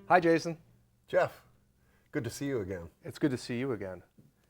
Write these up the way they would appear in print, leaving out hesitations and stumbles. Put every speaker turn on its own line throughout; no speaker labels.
Hi, Jason.
Jeff, good to see you again.
It's good to see you again.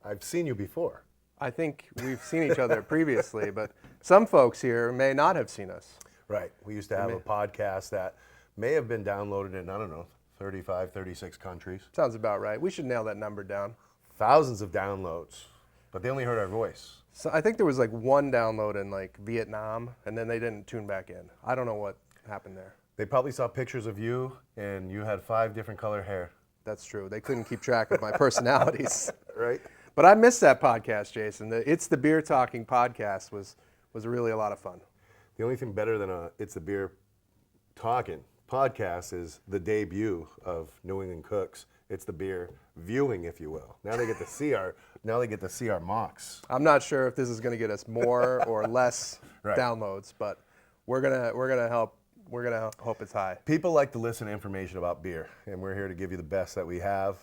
I've seen you before.
I think we've seen each other previously, but some folks here may not have seen us.
Right. We used to have a podcast that may have been downloaded in, 35, 36 countries.
Sounds about right. We should nail that number down.
Thousands of downloads, but they only heard our voice.
So I think there was like one download in like Vietnam, and then they didn't tune back in. I don't know what happened there.
They probably saw pictures of you, and you had 5 different color hair.
That's true. They couldn't keep track of my personalities.
Right.
But I missed that podcast, Jason. The It's the Beer Talking podcast was really a lot of fun.
The only thing better than a It's the Beer Talking podcast is the debut of New England Cooks. It's the Beer Viewing, if you will. Now they get to see our mocks.
I'm not sure if this is going to get us more or less downloads, but we're gonna hope it's high.
People like to listen to information about beer, and we're here to give you the best that we have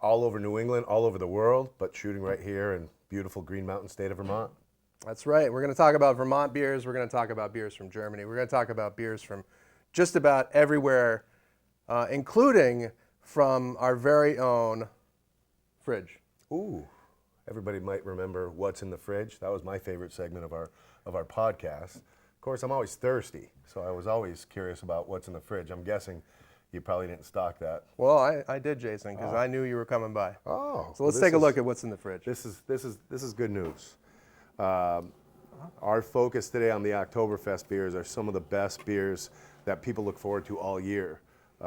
all over New England, all over the world, but shooting right here in beautiful Green Mountain state of Vermont.
That's right. We're going to talk about Vermont beers. We're going to talk about beers from Germany. We're going to talk about beers from just about everywhere, including from our very own fridge.
Ooh, everybody might remember What's in the Fridge. That was my favorite segment of our podcast. Of course, I'm always thirsty, so I was always curious about what's in the fridge. I'm guessing you probably didn't stock that.
Well, I did, Jason, because I knew you were coming by.
Oh,
so let's take a look at what's in the fridge.
This is good news. Our focus today on the Oktoberfest beers are some of the best beers that people look forward to all year.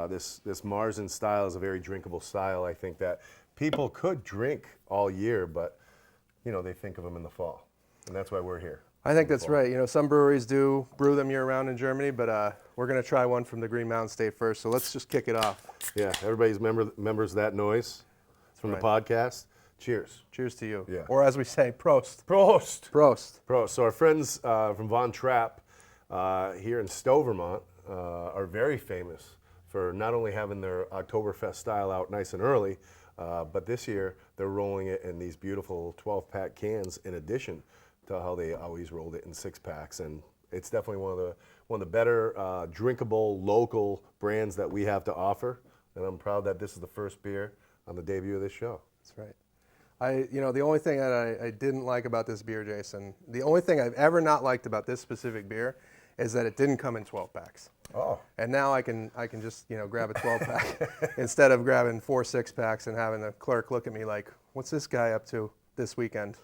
This Marzen style is a very drinkable style. I think that people could drink all year, but they think of them in the fall, and that's why we're here.
I think that's right. Some breweries do brew them year-round in Germany, but we're going to try one from the Green Mountain State first, so let's just kick it off.
Yeah, everybody's remembers that noise from the podcast. Cheers.
Cheers to you.
Yeah.
Or as we say, Prost.
Prost.
Prost.
Prost. So our friends from Vonn Trap here in Stowe, Vermont, are very famous for not only having their Oktoberfest style out nice and early, but this year they're rolling it in these beautiful 12-pack cans in addition to how they always rolled it in 6-packs. And it's definitely one of the better drinkable local brands that we have to offer. And I'm proud that this is the first beer on the debut of this show.
That's right. The only thing that I didn't like about this beer, Jason, the only thing I've ever not liked about this specific beer is that it didn't come in 12 packs.
Oh.
And now I can just grab a 12 pack instead of grabbing 4 6-packs and having the clerk look at me like, what's this guy up to this weekend?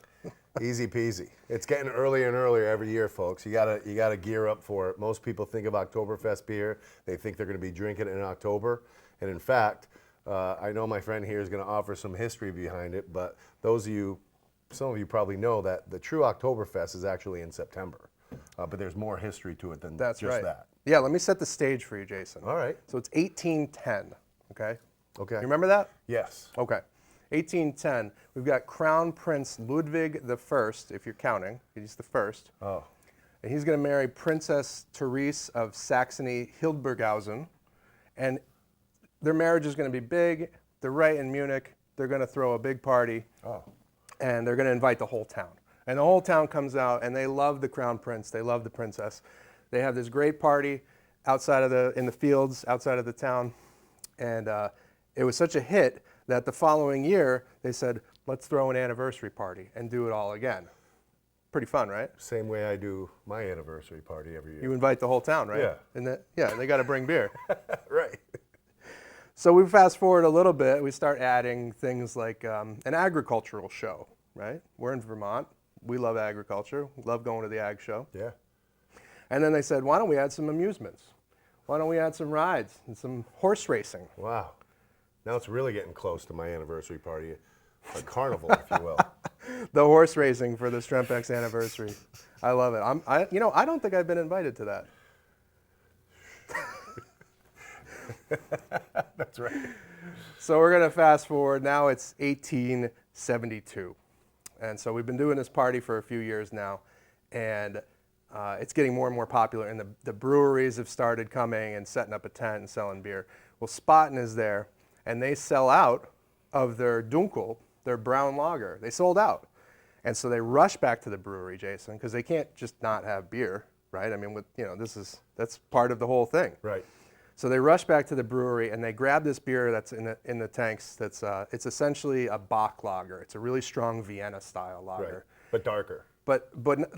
Easy peasy. It's getting earlier and earlier every year, folks. You gotta gear up for it. Most people think of Oktoberfest beer. They think they're going to be drinking it in October, and in fact, I know my friend here is going to offer some history behind it. But some of you probably know that the true Oktoberfest is actually in September. But there's more history to it than just that.
Yeah, let me set the stage for you, Jason.
All right.
So it's 1810. Okay.
Okay.
You remember that?
Yes.
Okay. 1810, we've got Crown Prince Ludwig I, if you're counting. He's the first.
Oh.
And he's going to marry Princess Therese of Saxony-Hildburghausen. And their marriage is going to be big. They're right in Munich. They're going to throw a big party.
Oh.
And they're going to invite the whole town. And the whole town comes out, and they love the Crown Prince. They love the princess. They have this great party in the fields outside of the town. And it was such a hit that the following year, they said, let's throw an anniversary party and do it all again. Pretty fun, right?
Same way I do my anniversary party every year.
You invite the whole town, right?
Yeah.
And they got to bring beer.
Right.
So we fast forward a little bit. We start adding things like an agricultural show, right? We're in Vermont. We love agriculture. We love going to the ag show.
Yeah.
And then they said, why don't we add some amusements? Why don't we add some rides and some horse racing?
Wow. Now it's really getting close to my anniversary party, a carnival, if you will.
The horse racing for the Strempex anniversary. I love it. I don't think I've been invited to that.
That's right.
So we're going to fast forward. Now it's 1872. And so we've been doing this party for a few years now. And it's getting more and more popular. And the breweries have started coming and setting up a tent and selling beer. Well, Spaten is there. And they sell out of their Dunkel, their brown lager. They sold out. And so they rush back to the brewery, Jason, because they can't just not have beer, right? I mean, that's part of the whole thing.
Right.
So they rush back to the brewery and they grab this beer that's in the tanks. It's essentially a Bock lager. It's a really strong Vienna style lager.
Right. But darker.
But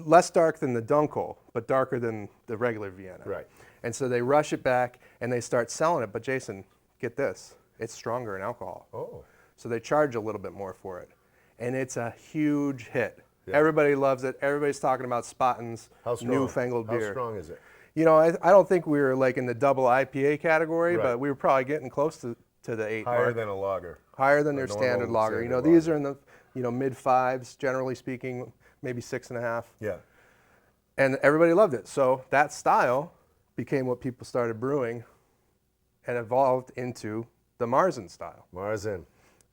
less dark than the Dunkel, but darker than the regular Vienna.
Right.
And so they rush it back and they start selling it. But Jason, get this, it's stronger in alcohol.
Oh.
So they charge a little bit more for it. And it's a huge hit.
Yeah.
Everybody loves it. Everybody's talking about Spaten's newfangled beer.
How strong is it?
You know, I don't think we were like in the double IPA category,
Right.
but we were probably getting close to the 8
Higher
mark.
than a lager.
Higher than
A
their
normal
standard lager. You know,
standard
these
lager.
are in the mid 5s, generally speaking, maybe 6.5.
Yeah.
And everybody loved it. So that style became what people started brewing and evolved into the Marzen style
Marzen.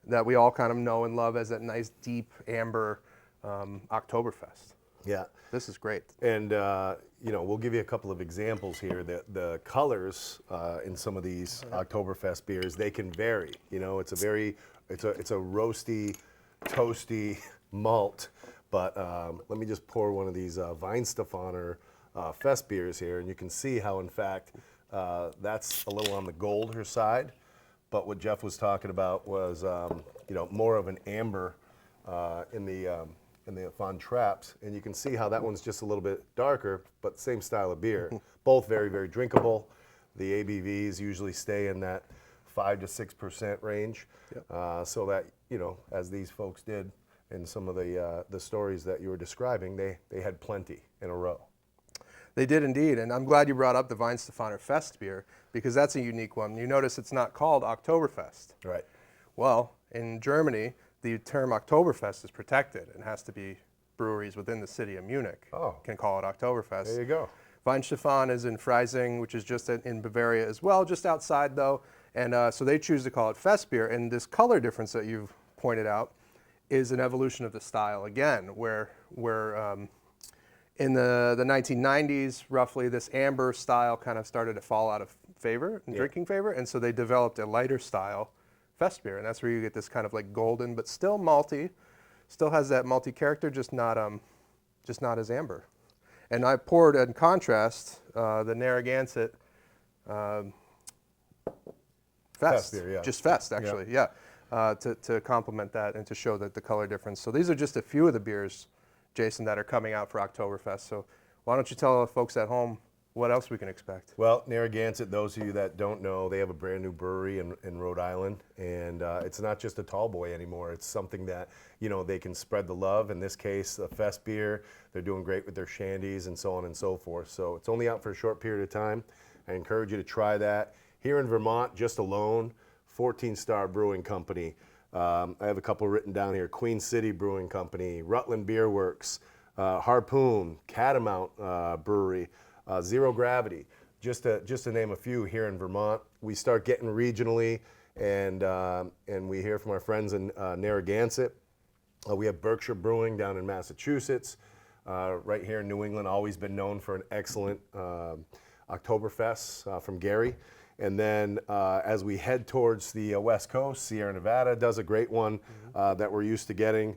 that we all kind of know and love as that nice, deep, amber Oktoberfest.
Yeah.
This is great.
And we'll give you a couple of examples here. The colors in some of these Oktoberfest beers, they can vary. You know, it's a roasty, toasty malt. But let me just pour one of these Weihenstephaner Fest beers here, and you can see how, in fact, that's a little on the golder side. But what Jeff was talking about was, more of an amber in the Vonn Traps, and you can see how that one's just a little bit darker, but same style of beer. Both very, very drinkable. The ABVs usually stay in that 5 to 6% range, so that, as these folks did in some of the stories that you were describing, they had plenty in a row.
They did indeed, and I'm glad you brought up the Weihenstephaner Fest beer because that's a unique one. You notice it's not called Oktoberfest.
Right.
Well, in Germany, the term Oktoberfest is protected and has to be breweries within the city of Munich can call it Oktoberfest.
There you go.
Weihenstephan is in Freising, which is just in Bavaria as well, just outside though, and so they choose to call it Fest beer. And this color difference that you've pointed out is an evolution of the style again, where in the 1990s, roughly, this amber style kind of started to fall out of favor, drinking favor, and so they developed a lighter style Fest beer, and that's where you get this kind of like golden, but still malty, still has that malty character, just not as amber. And I poured, in contrast, the Narragansett Fest
beer, yeah.
just Fest actually, to complement that and to show that the color difference. So these are just a few of the beers, Jason, that are coming out for Oktoberfest. So why don't you tell the folks at home what else we can expect?
Well, Narragansett, those of you that don't know, they have a brand new brewery in Rhode Island, and it's not just a tall boy anymore. It's something that, they can spread the love. In this case, a Fest beer. They're doing great with their shandies and so on and so forth. So it's only out for a short period of time. I encourage you to try that. Here in Vermont, just alone, 14-star brewing company. I have a couple written down here. Queen City Brewing Company, Rutland Beer Works, Harpoon, Catamount Brewery, Zero Gravity, just to name a few here in Vermont. We start getting regionally, and we hear from our friends in Narragansett. We have Berkshire Brewing down in Massachusetts. Right here in New England, always been known for an excellent Oktoberfest from Gary. And then as we head towards the West Coast, Sierra Nevada does a great one that we're used to getting.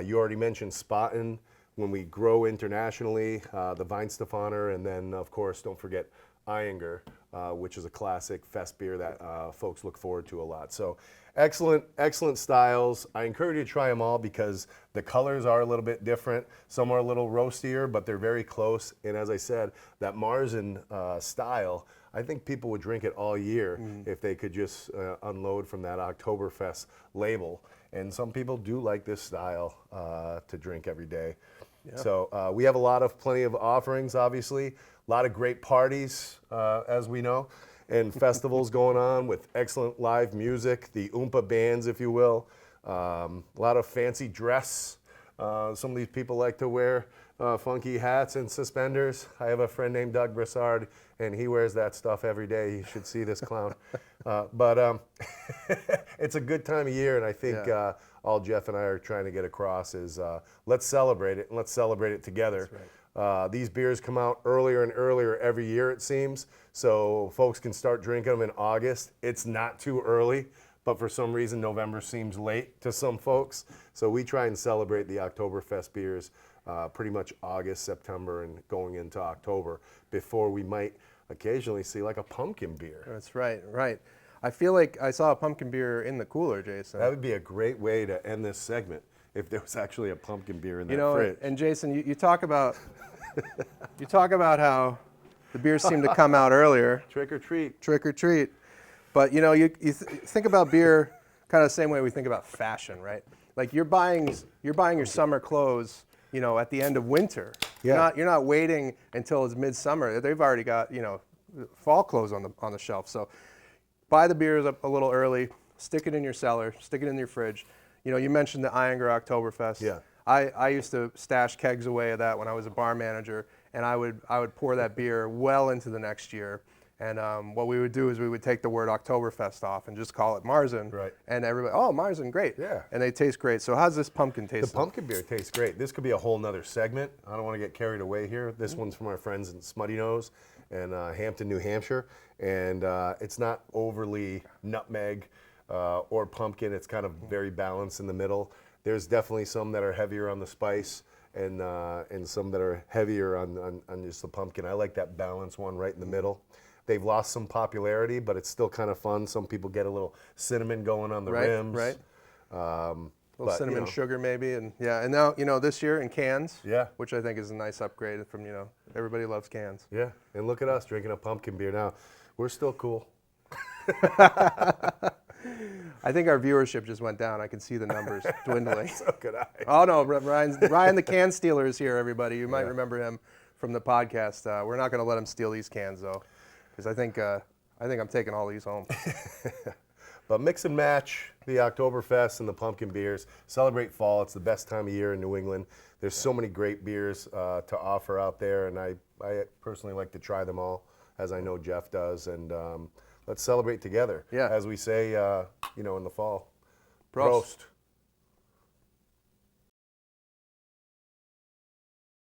You already mentioned Spaten. When we grow internationally, the Weihenstephaner, and then, of course, don't forget Iinger, which is a classic Fest beer that folks look forward to a lot. So excellent styles. I encourage you to try them all because the colors are a little bit different. Some are a little roastier, but they're very close. And as I said, that Marzen style, I think people would drink it all year if they could just unload from that Oktoberfest label. And some people do like this style to drink every day. Yeah. So we have plenty of offerings, obviously. A lot of great parties, as we know, and festivals going on with excellent live music, the Oompa bands, if you will. A lot of fancy dress. Some of these people like to wear funky hats and suspenders. I have a friend named Doug Broussard, and he wears that stuff every day. You should see this clown. But it's a good time of year, and I think all Jeff and I are trying to get across is let's celebrate it, and let's celebrate it together.
That's right.
These beers come out earlier and earlier every year, it seems, so folks can start drinking them in August. It's not too early, but for some reason November seems late to some folks. So we try and celebrate the Oktoberfest beers pretty much August, September, and going into October before we might occasionally see like a pumpkin beer.
That's right, right. I feel like I saw a pumpkin beer in the cooler, Jason.
That would be a great way to end this segment if there was actually a pumpkin beer in that
You know,
fridge.
and Jason, you talk about you talk about how the beers seem to come out earlier.
Trick or treat.
Trick or treat. But you know, think about beer kind of the same way we think about fashion, right? Like you're buying your summer clothes, you know, at the end of winter.
Yeah.
You're not waiting until it's midsummer. They've already got, you know, fall clothes on the shelf. So buy the beers up a little early, stick it in your cellar, stick it in your fridge. You know, you mentioned the Tettnanger Oktoberfest.
Yeah.
I used to stash kegs away of that when I was a bar manager, and I would pour that beer well into the next year. And what we would do is we would take the word Oktoberfest off and just call it Marzen.
Right.
And everybody, oh, Marzen, great.
Yeah.
And they taste great. So how's this pumpkin taste?
The pumpkin beer tastes great. This could be a whole nother segment. I don't want to get carried away here. This one's from our friends in Smutty Nose in Hampton, New Hampshire. And it's not overly nutmeg or pumpkin. It's kind of very balanced in the middle. There's definitely some that are heavier on the spice and some that are heavier on just the pumpkin. I like that balanced one right in the middle. They've lost some popularity, but it's still kind of fun. Some people get a little cinnamon going on the rims.
Right. A little cinnamon
you know,
sugar maybe, and yeah. And now, you know, this year in cans.
Yeah.
Which I think is a nice upgrade from, you know, everybody loves cans.
Yeah, and look at us drinking a pumpkin beer now. We're still cool.
I think our viewership just went down. I can see the numbers dwindling.
So could I.
Oh no, Ryan the can stealer is here, everybody. You might remember him from the podcast. We're not going to let him steal these cans though, because I think I'm taking all these home.
But mix and match the Oktoberfest and the pumpkin beers. Celebrate fall. It's the best time of year in New England. There's so many great beers to offer out there, and I personally like to try them all, as I know Jeff does. And let's celebrate together.
Yeah.
As we say, you know, in the fall.
Prost.